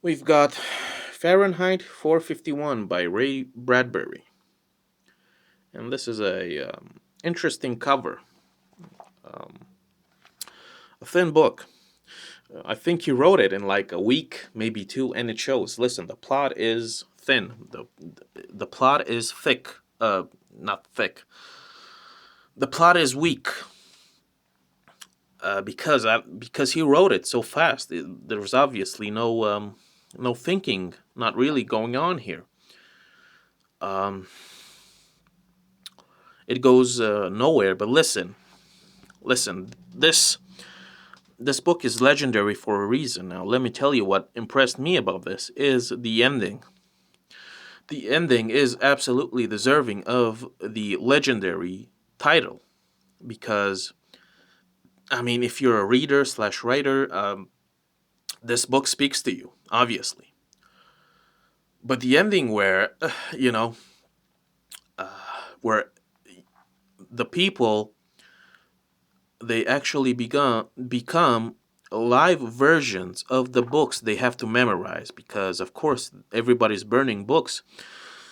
We've got Fahrenheit 451 by Ray Bradbury, and this is a interesting cover, a thin book. I think he wrote it in like a week, maybe two, and it shows. Listen, the plot is thin. The plot is thick. Not thick. The plot is weak because he wrote it so fast. There was obviously no thinking, not really going on here. Um, it goes nowhere. But listen. This book is legendary for a reason. Now, let me tell you what impressed me about this is the ending. The ending is absolutely deserving of the legendary title because, I mean, if you're a reader slash writer, this book speaks to you, obviously. But the ending you know, where the people they actually become live versions of the books they have to memorize because of course everybody's burning books.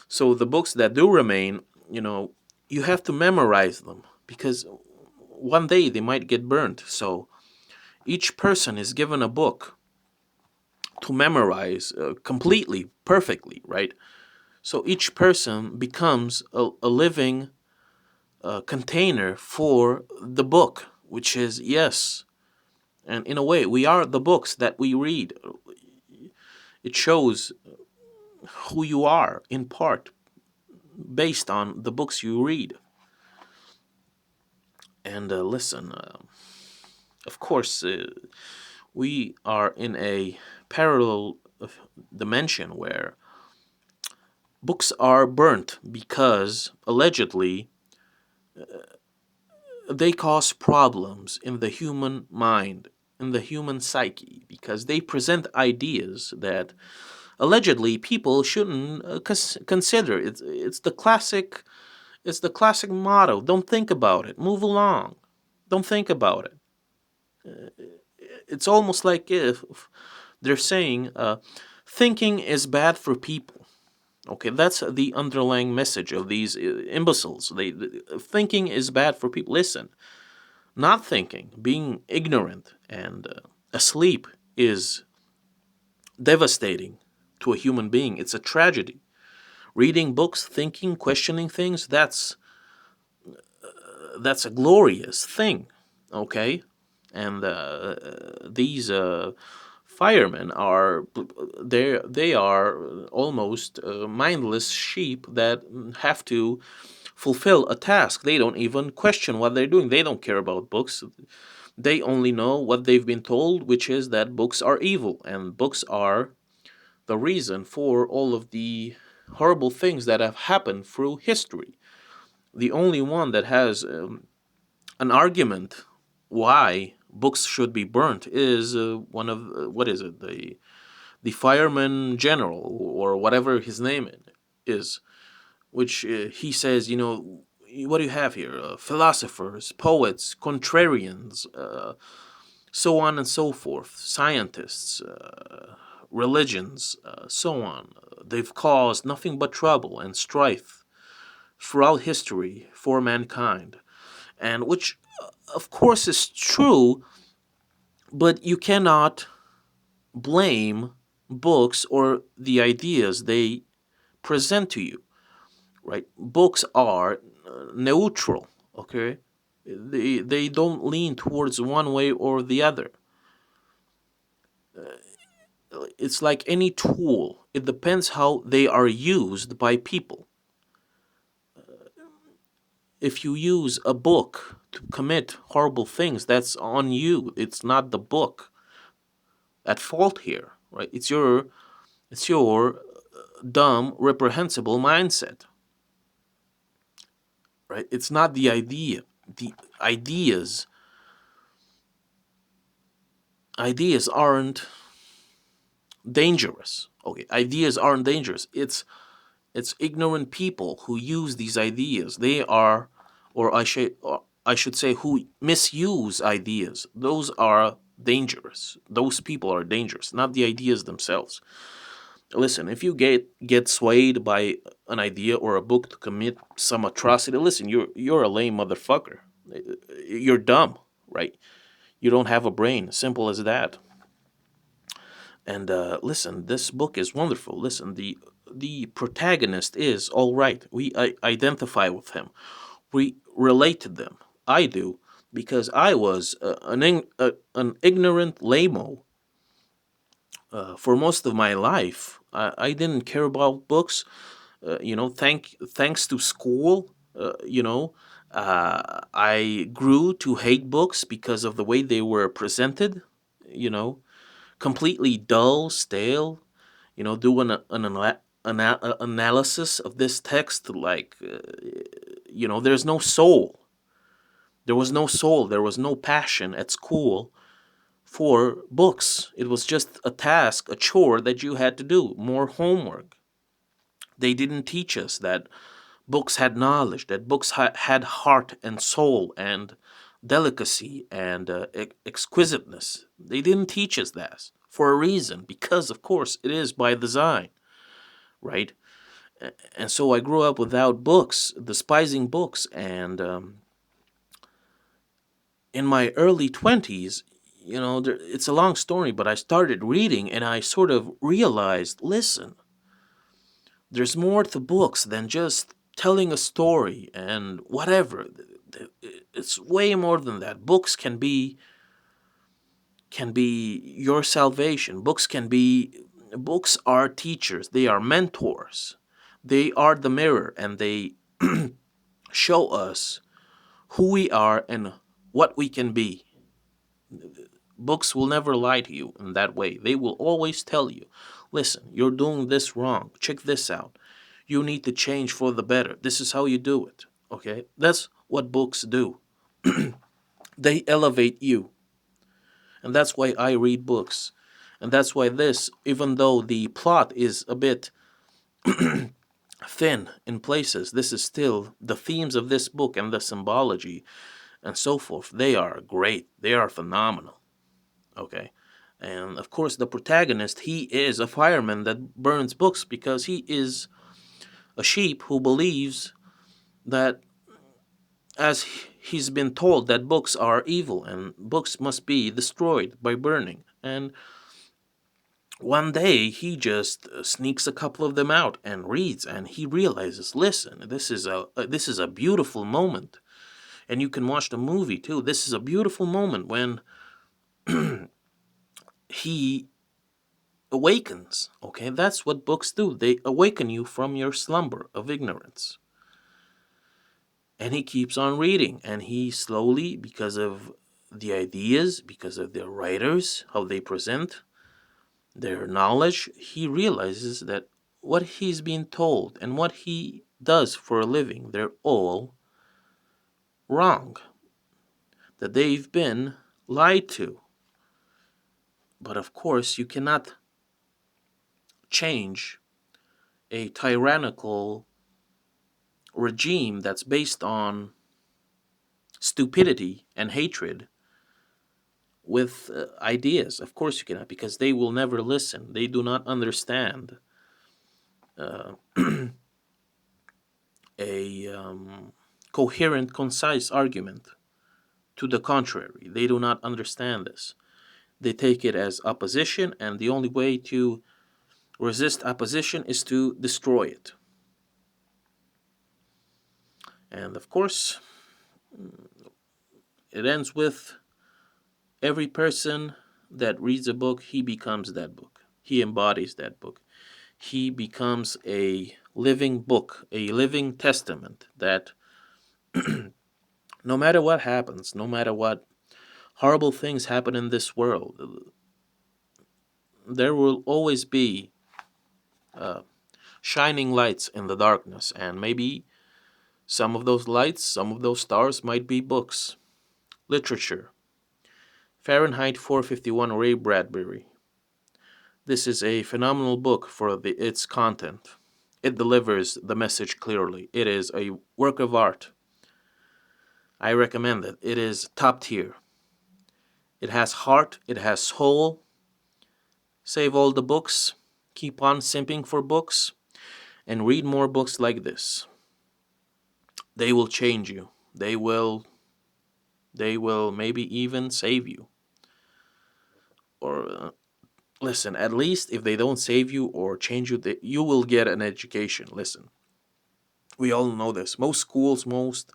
So the books that do remain, you have to memorize them because one day they might get burned. So each person is given a book to memorize completely, perfectly, right? So each person becomes a living container for the book, which is, yes. And in a way, we are the books that we read. It shows who you are in part based on the books you read. And listen, of course, we are in a parallel dimension where books are burnt because allegedly they cause problems in the human mind, in the human psyche, because they present ideas that allegedly people shouldn't consider. It's the classic motto. Don't think about it. Move along. Don't think about it. It's almost like if they're saying thinking is bad for people. Okay, that's the underlying message of these imbeciles. Thinking is bad for people. Listen, not thinking, being ignorant and asleep is devastating to a human being. It's a tragedy. Reading books, thinking, questioning things, that's a glorious thing, okay? And these firemen they are almost mindless sheep that have to fulfill a task. They don't even question what they're doing. They don't care about books. They only know what they've been told, which is that books are evil and books are the reason for all of the horrible things that have happened through history. The only one that has an argument why books should be burnt is one of what is it, the fireman general or whatever his name is, which he says, what do you have here? Philosophers, poets, contrarians, so on and so forth, scientists, religions, so on. They've caused nothing but trouble and strife throughout history for mankind, and which, of course, is true, but you cannot blame books or the ideas they present to you, right? Books are neutral, okay? They don't lean towards one way or the other. It's like any tool, it depends how they are used by people. If you use a book to commit horrible things, that's on you. It's not the book at fault here, right? It's your dumb, reprehensible mindset, right? It's not the idea. The ideas aren't dangerous. Okay, ideas aren't dangerous. It's ignorant people who use these ideas. They are, or I should say, who misuse ideas. Those are dangerous. Those people are dangerous, not the ideas themselves. Listen, if you get swayed by an idea or a book to commit some atrocity, listen, you're a lame motherfucker. You're dumb, right? You don't have a brain. Simple as that. And listen, this book is wonderful. Listen, the protagonist is all right. We identify with him. We relate to them. I do because I was an ignorant lamo for most of my life. I didn't care about books. Thanks to school. I grew to hate books because of the way they were presented. You know, completely dull, stale. Do an analysis of this text like, there's no soul. There was no soul. There was no passion at school for books. It was just a task, a chore that you had to do, more homework. They didn't teach us that books had knowledge, that books had heart and soul and delicacy and exquisiteness. They didn't teach us that for a reason, because, of course, it is by design, right? And so I grew up without books, despising books, and in my early 20s, it's a long story, but I started reading and I sort of realized, listen, there's more to books than just telling a story and whatever. It's way more than that. Books can be your salvation. Books are teachers. They are mentors. They are the mirror, and they show us who we are and what we can be. Books will never lie to you in that way. They will always tell you, listen, you're doing this wrong. Check this out. You need to change for the better. This is how you do it. Okay? That's what books do. They elevate you. And that's why I read books. And that's why this, even though the plot is a bit thin in places, this is still the themes of this book and the symbology and so forth. They are great. They are phenomenal. Okay? And of course, the protagonist, he is a fireman that burns books because he is a sheep who believes that, as he's been told, that books are evil and books must be destroyed by burning. And one day he just sneaks a couple of them out and reads, and he realizes, listen, this is a beautiful moment. And you can watch the movie too. This is a beautiful moment when he awakens. Okay, that's what books do. They awaken you from your slumber of ignorance. And he keeps on reading, and he slowly, because of the ideas, because of the writers, how they present their knowledge, he realizes that what he's being told and what he does for a living, they're all wrong. That they've been lied to. But of course, you cannot change a tyrannical regime that's based on stupidity and hatred with ideas. Of course you cannot, because they will never listen. They do not understand uh, a coherent, concise argument. To the contrary, they do not understand this. They take it as opposition, and the only way to resist opposition is to destroy it. And of course, it ends with every person that reads a book, he becomes that book. He embodies that book. He becomes a living book, a living testament that no matter what happens, no matter what horrible things happen in this world, there will always be uh, shining lights in the darkness. And maybe some of those lights, some of those stars might be books, literature. Fahrenheit 451, Ray Bradbury. This is a phenomenal book for its content. It delivers the message clearly. It is a work of art. I recommend it. It is top tier. It has heart, it has soul. Save all the books, keep on simping for books, and read more books like this. They will change you. They will maybe even save you. Or listen, at least if they don't save you or change you, you will get an education. Listen, we all know this. Most schools, most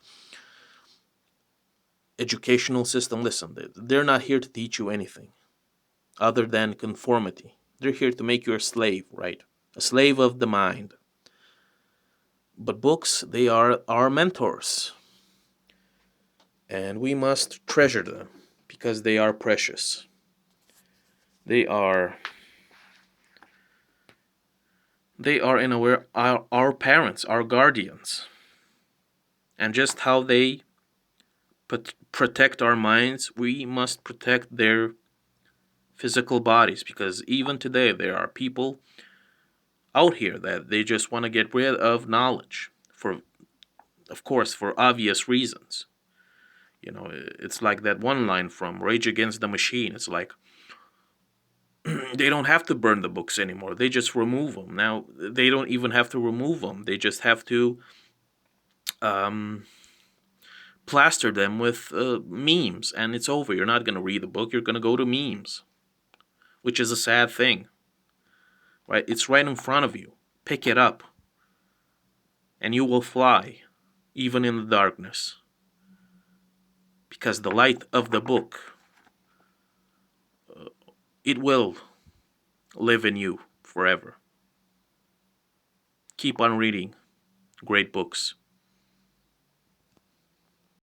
educational system, listen, they're not here to teach you anything other than conformity. They're here to make you a slave, right? A slave of the mind. But books, they are our mentors, and we must treasure them because they are precious. They are they are in a way our parents, our guardians, and just how they protect our minds, we must protect their physical bodies, because even today there are people out here that they just want to get rid of knowledge for, of course, for obvious reasons. It's like that one line from Rage Against the Machine. It's like they don't have to burn the books anymore. They just remove them. Now they don't even have to remove them. They just have to um, plaster them with memes, and it's over. You're not going to read the book. You're going to go to memes, which is a sad thing, right? It's right in front of you. Pick it up, and you will fly, even in the darkness, because the light of the book, it will live in you forever. Keep on reading great books.